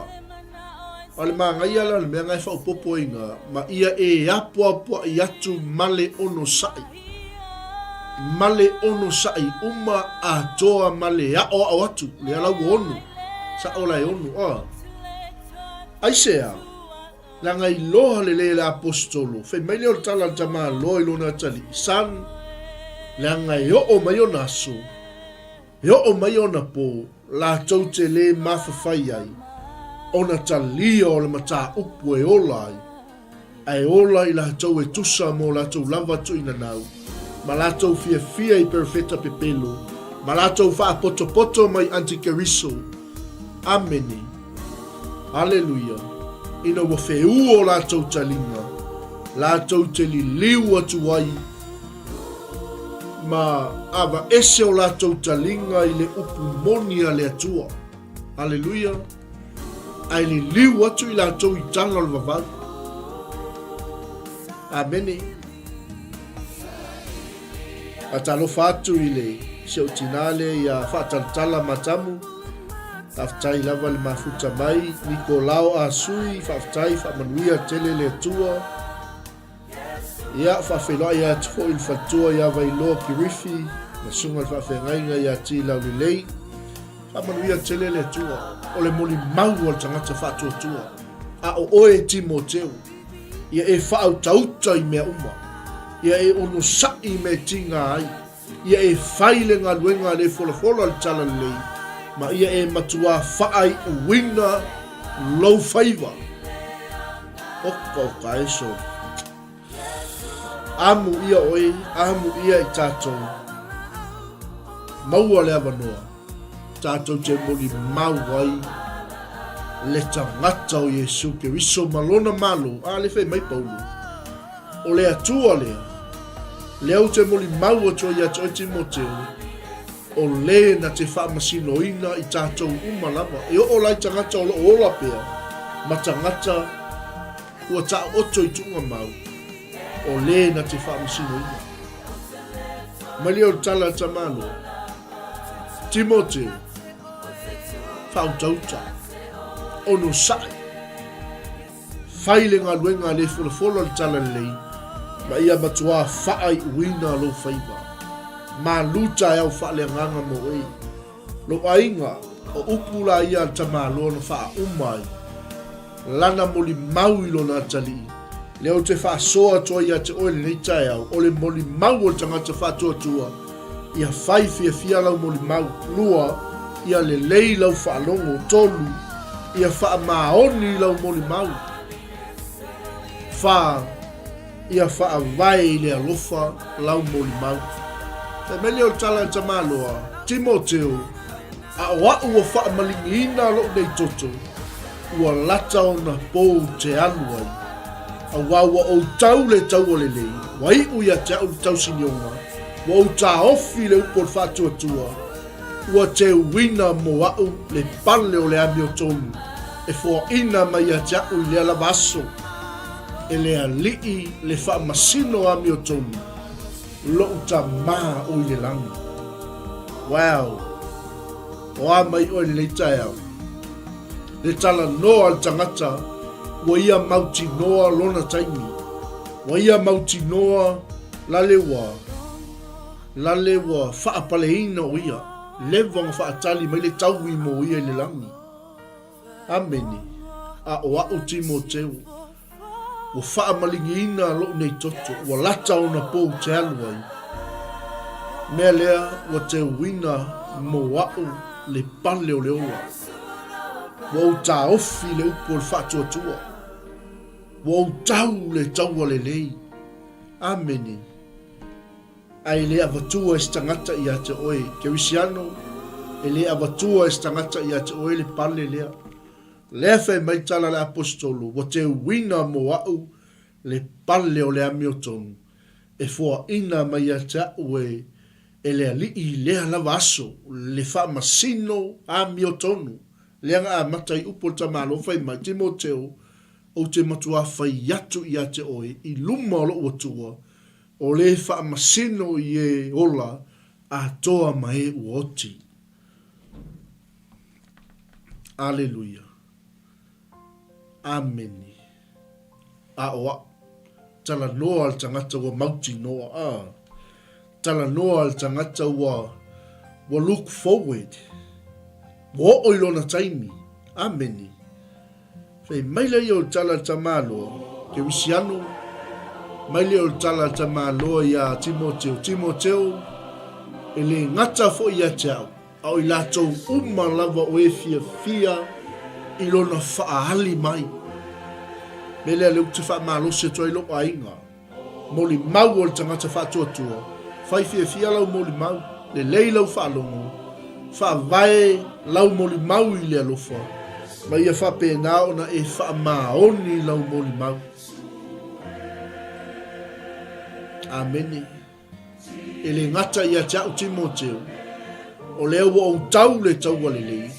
Ale maa ngai ala, mea ngai whao popo inga, ma ia e apo ai atu male ono sai. Male ono sai, uma a toa male ao atu, le alau ono, sa ola e ono, Aisea. La ngai loha le apostolo. Fe mai leo tala tama loa ilona tali. San. La ngai o mai o naso. O mai o na po. La tau te le mawhawhai ai. Ona talia o le mata upu e ola ai. Ai ola i la tau e tusa mo la tau lava tu ina nau. Ma la tau fia i perfeta pepelo. Ma la tau wha poto mai antikeriso. Ameni. Hallelujah. Ina wa wheu o lātou talinga, lātou te li liu atu ai, ma ava ese o lātou talinga i le upu moni a le atua. Haleluia. Ai li liu atu i lātou i tala o le vavau. Amene. A talofa atu i le seo tinale ia whaataltala matamu. Whaftai lava le mafuta mai. Nikolao a sui. Whaftai whamanuia tele le atua. Ia whawheloa ia tufo il whatua ia vailoa kirifi. Na sunga whawhengainga ia ti lau li lei. Whamanuia tele le atua. O le moli mau al tangata whatua tua. A o oe Timoteo. Ia e whaau tauta i mea uma. Ia e ono sai me tinga ai. Ia e whaile ngā luenga le fola al tala lei. Ma ia e matua whaai uwina low favor. Oka e so. Amu ia oe, amu ia i tātou. Maua le avanoa. Tātou te moli mau ai. Le tangata o Yesu ke riso malona Malū. A le whai mai paulu. O le atua lea. Le au te moli mau atua ia toi Timoteo. O le na te whaamasino ina i tātou umalama. E o lai tangata o lo ola pea. Ma tangata ua ta oto i tunga mau. O le na te whaamasino ina. Mali o tala ta Malū. Timoteo. Whautauta. Ono sai. Whaile ngā luenga le fola tala lei. Ma ia matua whaai uina lo whaiva. Malū Taeao Faaleagaga mo ei. Lo ainga o upula ia ta Malū na wha umai. Lana moli mau ilo na tali. Leo te wha soa toa ia te oele nei Taeao. O le moli mau o tangata wha tua tua. Ia whai fia lau moli mau. Lua ia le lei lau wha longo tolu. Ia wha maoni lau moli mau. Ia wha vai le alofa lau moli mau. Te mele o tala ta Malū Timoteo. A wau o wha malingi ina lo nei toto. Ua lata o na pou te anu ai. A wawa o tau le tau o le lei. Wai uia te au tau sinionga. Wa o ta ofi le upo wha tua tua. Ua te wina mo wau le pale o le ami o tonu. E fua ina mai a te au i le alavaso. E le alii le wha masino ami o tonu. Lo uta maa o i le langi. Wow. O a mai o le Taeao. Le tala noa al tangata. Wa ia mauti noa lona taimi. Wa ia mauti noa lalewa. Lalewa whaapaleina o ia. Levang whaatali mai le taui mo ia le langi. Ameni. A o au Timoteo. Wa whaamalingi ina lo nei toto. Wa lata o na pou te aluai. Mea lea wa te wina mo wau le pale o le ola. Wa o ta ofi le upo le whatua tua. Wa o tau le taua le lei. Ameni. Ai le avatua estangata ia te oe. Kerisiano. E le avatua estangata ia te oe le pale lea. Lea whai mai tala le apostolo. Wa te wina mo wau le pale o le amiotonu. E fua ina mai a te ue. E le alii lea lava aso. Le wha masino amiotonu. Lea ngā matai upo ta Malū whai mai Timoteo. O te matua whai atu i a te oe. I luma o lo uatua. O le wha masino i e ola. A toa mai uoti. Aleluia. Ameni. A oa. Tala noa al tangata wa mauti noa. Tala noa al tangata wa look forward. Wa oilona taimi. Ameni. Fei maila i o tala ta Malū. Ke wisiano. Maila o tala ta Malū ia Timoteo. Timoteo. Ele ngata fo ia teau. Au i latou uma lava o e fia. Ilona whaahali mai. Mele leu te wha Malū se toi lo ainga. Moli mau o le tangata whatua tua. Whai fia lau moli mau. Le lei lau whaalongo. Wha vai lau moli mau i le alofa. Ma ia wha pēnā ona e wha maoni lau moli mau. Ameni. e le ngata ia Taeao Timoteo o lea wa o tau le tau walelei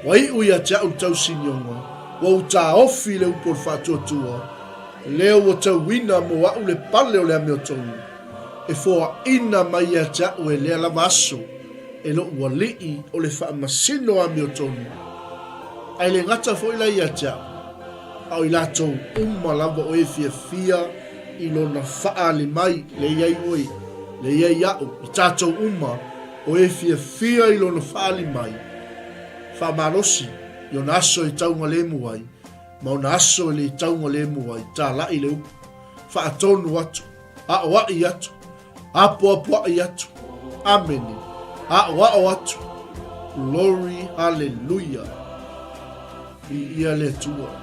wa iu ia Taeao tau sinionga wa o ta ofi le upo whatuatua lea wa tau wina mo au le pale o lea meo tonu e fōa ina mai ia Taeao e lea lava aso e lo ua lii o le whaamasino a meo tonu ai le ngata fo ila ia Taeao au ila tau lava o e fia i lona whaali mai le iai oi le iai au i tātou o e fia i lona whaali mai whaamarosi i ona aso i taunga lemu ai ma ona aso i le taunga lemu ai tā lai le upu whaatonu atu a o ai atu a poa ai atu ameni a o atu glory hallelujah i ia le tua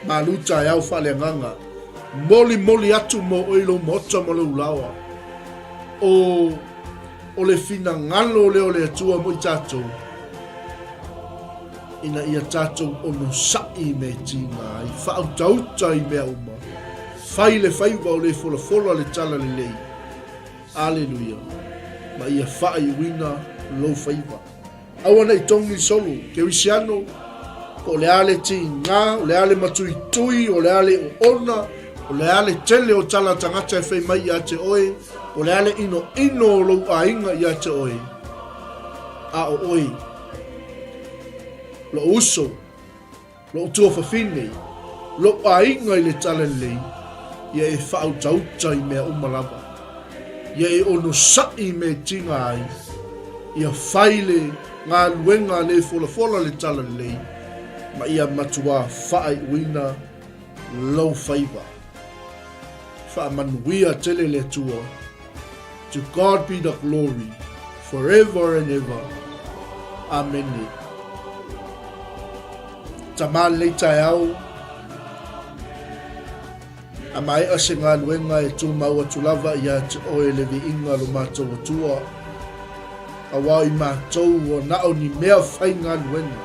Malū Taeao Faaleagaga moli atu mo oilo mota mo laua o le fina ngalo le o le atua mo i tātou ina ia tātou ono sai me tina i whautauta i mea uma whai le whaiwa o le fola le tala le lei aleluia ma ia whai wina lo whaiwa awana i tongi solo ke wisiano o le ale ti ngā, o le ale matui tui, o le ale o ona, o le ale tele o tala tangata e whai mai i a te oe, o le ale ino o lo a inga i a te oe. A o oe, lo uso, lo tua whawhine, lo a inga i le tala lei, ia e whau tauta i mea umalava. Ia e ono sai me tinga ai, ia whaile ngā luenga le fola le tala lei, ma ia matua whaai uina lau whaiva. Whaamanuia tele le tua. To God be the glory, forever and ever. Amen. Tama le Taeao. A mai ase ngā luenga e tū maua tūlava ia te oe le vi inga lo mātou atua. A wau i mātou o nao ni mea whai ngā luenga.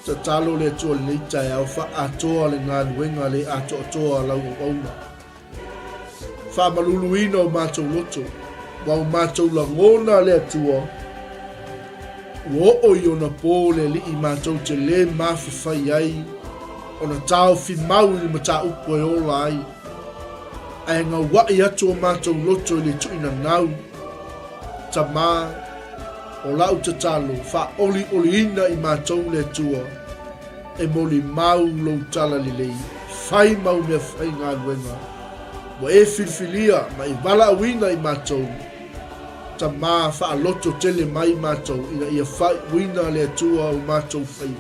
Ta talo le atua le Taeao wha atoa le ngā luenga le atoa lau o auna. Wha maluluina o mātou loto. Wau mātou la ngona le atua. Wo o i ona pō le li i mātou te le mawhawhai ai. Ona tau fi mau i mata upo e ola ai. Ai ngā wai atua mātou loto i le tuina nau. Ta mā. O lau te talo, wha oli ina i mātou le tua, e moli mau lo tala li lei, whai mau mea whai ngā luenga, wa e filfilia ma i wala wina i mātou, ta mā wha loto tele mai mātou, ina ia whai wina le tua o mātou whai.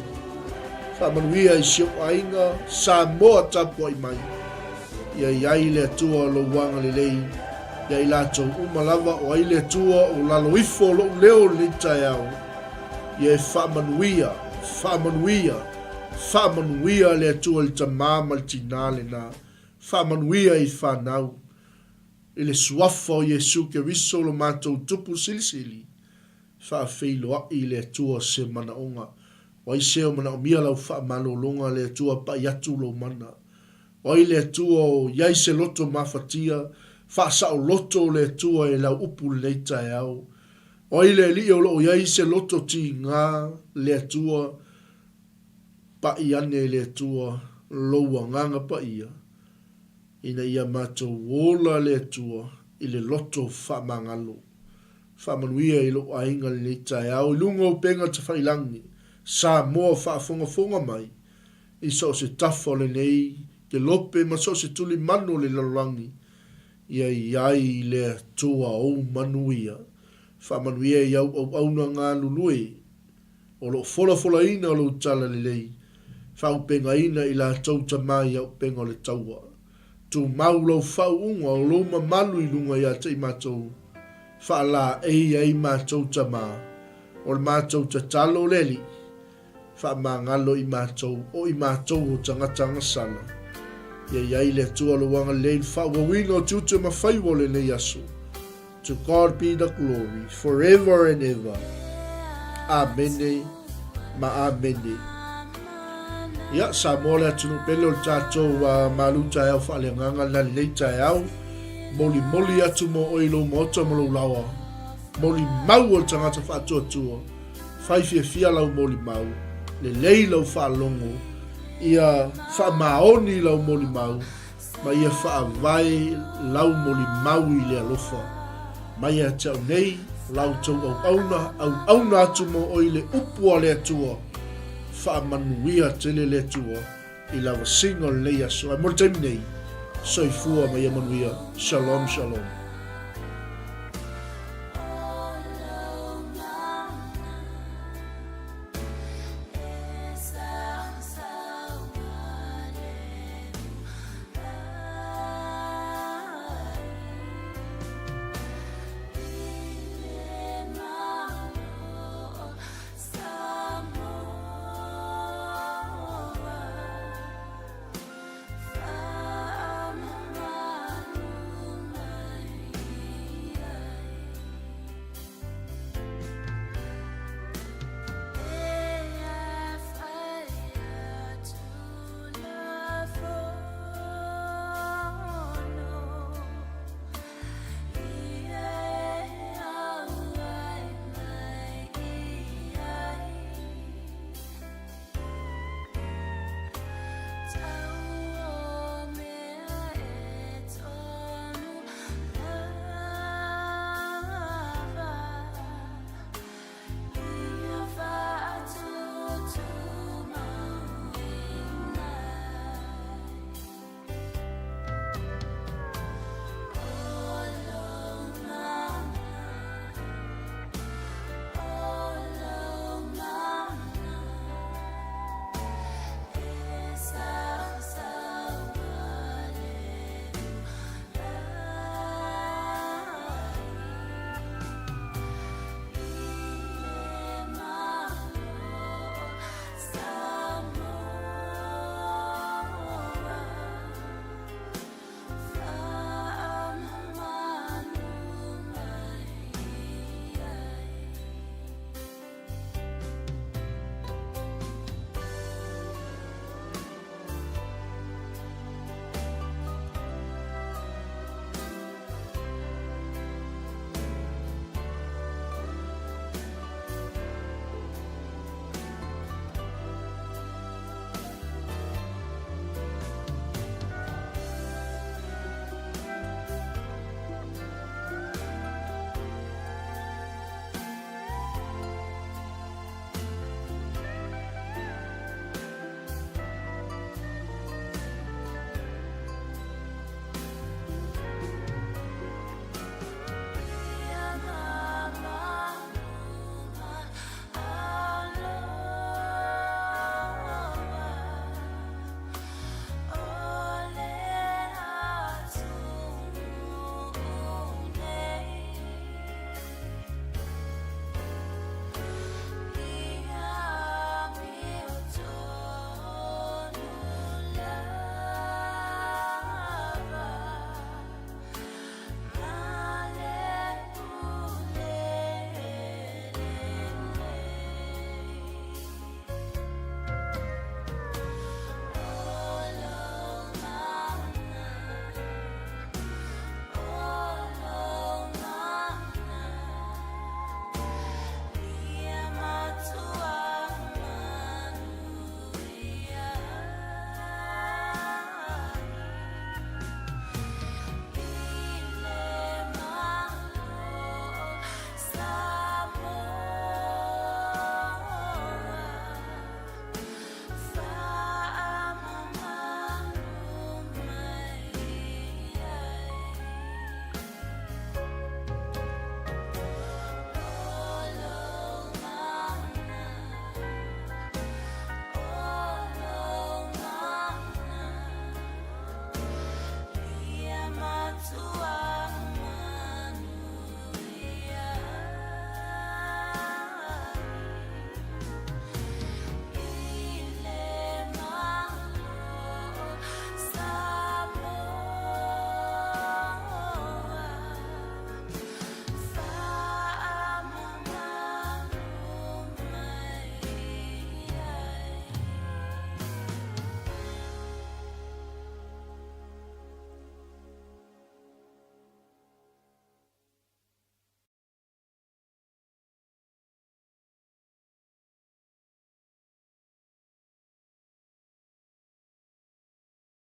Wha manuia i sio ainga, sa moa tapua i mai, ia iai le tua lo wanga li lei, ia i lātou umalava o ai le tua o laloifo lo leo le Taeao. Ia e whaamanuia le tua le tamama le tinale nā. Whaamanuia i whanau. I le suafa o Iesu ke riso lo mātou tupu silisili. Whaafeiloa i le tua se manaonga. O ai seo mana o mia lau whaamalolonga le tua pa iatu lo mana. O ai le tua o iai se loto mawhatia. Whaasa o loto le tua e lau upu le Taeao. O ile li o lo iai se loto ti ngā le tua pa iane le tua loa nganga pa ia. Ina ia mātou wola le tua i le loto whamangalo. Whamanuia i lo ainga le Taeao. Lungo penga te whailangi. Sa moa whaafonga mai. I so se tafo le nei. Ke lope ma so se tuli mano le lalangi. Ia iai le tua o manuia. Whamanuia i au na ngā lulue. O lo fola ina o lo tala le lei. Whau penga ina i la tau tamai au penga le taua. Tu mau lau whau unga o lo mamalu i lunga ia te i mātou. Whaala ai mātou tama. O le mātou ta talo leli. Whamangalo i mātou o i mātou o tangata sana. Ia iai le tua lo wanga lein whawawina o tutu ma whaiwole le yasu. To God be the glory, forever and ever. Amene, ma amene. Ia, sa mole atunu pele o tātou Malū Taeao Faaleagaga na le Taeao. moli atu mo oilo mo oto mo lau lawa. Moli mau o tangata whaatua tua. Whaifia lau moli mau. Le lei lau whaalongo. Ia whaamaoni lau moli mau. Ma ia whaavai lau moli mau I le alofa. Ma ia tau nei lau tau au auna atu mo oile upua le atua. Whaamanuia tele le atua. I lava singo le aso. Ai mo le taimi nei. Soifua ma ia manuia. Shalom, shalom.